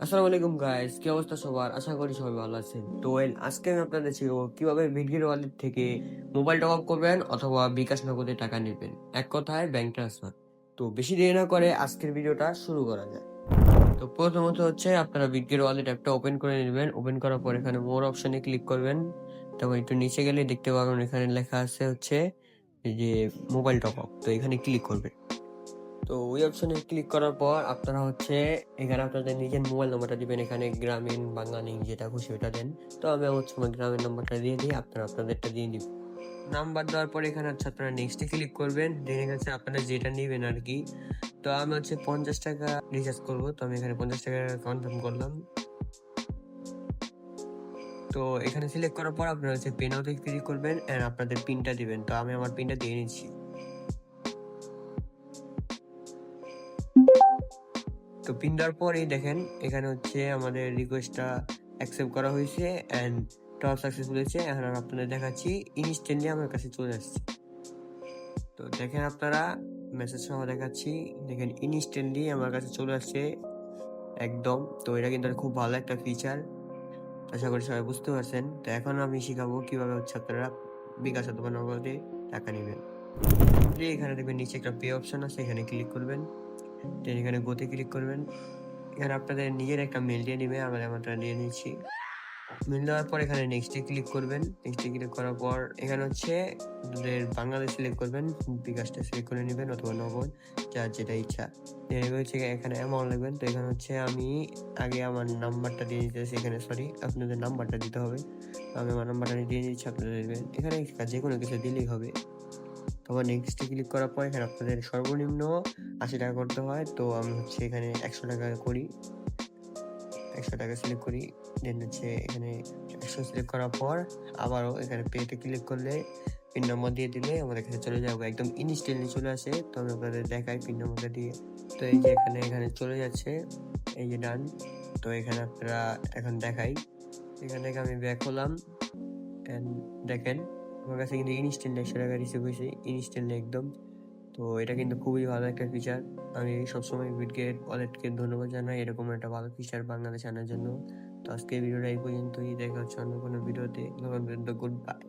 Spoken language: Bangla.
আসসালামু আলাইকুম গাইস, কি অবস্থা সবার? আশা করি সবাই ভালো আছেন। তো আজকে আমি আপনাদের শিখাবো কিভাবে বিটগেট ওয়ালেট থেকে মোবাইল টপ আপ করবেন অথবা বিকাশ নগদে টাকা নেবেন, এক কথায় ব্যাংক ট্রান্সফার। তো বেশি দেরি না করে আজকের ভিডিওটা শুরু করা যায়। তো প্রথমত হচ্ছে আপনারা বিটগেট ওয়ালেট অ্যাপটা ওপেন করে নেবেন। ওপেন করার পর এখানে মোর অপশনে ক্লিক করবেন। তারপর একটু নিচে গেলে দেখতে পাবেন এখানে লেখা আছে হচ্ছে এই যে মোবাইল টপ আপ, তো এখানে ক্লিক করবেন। তো ওই অপশনে ক্লিক করার পর আপনারা হচ্ছে এখানে আপনাদের নিজের মোবাইল নাম্বারটা দিবেন। এখানে গ্রামীণ, বাঙালি যেটা খুশি ওটা দেন। তো আমি হচ্ছে আমার গ্রামের নাম্বারটা দিয়ে দিই, আপনারা আপনাদেরটা দিয়ে দিবেন। নাম্বার দেওয়ার পরে এখানে হচ্ছে আপনারা নেক্সটে ক্লিক করবেন। দেন হচ্ছে আপনারা যেটা নেবেন আর কি। তো আমি হচ্ছে 50 টাকা রিচার্জ করবো, তো আমি এখানে 50 টাকা কনফার্ম করলাম। তো এখানে সিলেক্ট করার পর আপনারা হচ্ছে পে নাওতে ক্লিক করবেন এন্ড আপনাদের পিনটা দিবেন। তো আমি আমার পিনটা দিয়ে নিচ্ছি। তো পিন দেওয়ার পরেই দেখেন এখানে হচ্ছে আমাদের রিকোয়েস্টটা অ্যাকসেপ্ট করা হয়েছে অ্যান্ড টপ সাকসেসফুল হয়েছে। এখন আমি আপনাদের দেখাচ্ছি ইনস্ট্যান্টলি আমার কাছে চলে আসছে। তো দেখেন আপনারা মেসেজ সহ দেখাচ্ছি, দেখেন ইনস্ট্যান্টলি আমার কাছে চলে আসছে একদম। তো এটা কিন্তু খুব ভালো একটা ফিচার, আশা করি সবাই বুঝতে পারছেন। তো এখন আমি শিখাবো কিভাবে হচ্ছে আপনারা বিকাশ অথবা নগদে টাকা নেবেন। এখানে দেখবেন নিচে একটা পে অপশন আছে, এখানে ক্লিক করবেন। দেন এখানে গোতে ক্লিক করবেন। এখানে আপনাদের নিজের একটা মেল দিয়ে নিবে, আমরা আমারটা দিয়ে নিচ্ছি। মেল দেওয়ার পর এখানে নেক্সটে ক্লিক করবেন। নেক্সটে ক্লিক করার পর এখানে হচ্ছে আপনাদের বাংলাদেশ সিলেক্ট করবেন, বিকাশটা সিলেক্ট করে নেবেন অথবা নগদ, যার যেটা ইচ্ছা। হচ্ছে এখানে অ্যামাউন্ট লিখবেন। তো এখানে হচ্ছে আমি আগে আমার নাম্বারটা দিয়ে দিতেছি, এখানে সরি আপনাদের নাম্বারটা দিতে হবে। তো আমি আমার নাম্বারটা দিয়ে দিচ্ছি, আপনাদের দেবেন। এখানে যে কোনো কিছু দিলেই হবে। তারপর নেক্সটে ক্লিক করার পর এখানে আপনাদের সর্বনিম্ন 80 টাকা করতে হয়। তো আমি হচ্ছে এখানে 100 টাকা করি, 100 টাকা সিলেক্ট করি। দেন হচ্ছে এখানে 100 সিলেক্ট করার পর আবারও এখানে পেতে ক্লিক করলে পিন নম্বর দিয়ে দিলে আমাদের কাছে চলে যাবে, একদম ইনস্ট্যান্টলি চলে আসে। তো আমি আপনাদের দেখাই পিন নম্বরটা দিয়ে। তো এই যে এখানে চলে যাচ্ছে, এই যে ডান। তো এখানে আপনারা এখন দেখাই, এখান থেকে আমি ব্যাক হলাম অ্যান্ড দেখেন আমার কাছে কিন্তু ইনস্ট্যান্টলি 100 টাকা রিসিভ হয়েছে, ইনস্ট্যান্টলি একদম। তো এটা কিন্তু খুবই ভালো একটা ফিচার। আমি সবসময় বিটগেট ওয়ালেটকে ধন্যবাদ জানাই এরকম একটা ভালো ফিচার বাংলাদেশে আনার জন্য। তো আজকে ভিডিওটা এই পর্যন্তই, দেখা হচ্ছে অন্য কোনো ভিডিওতে। Good bye.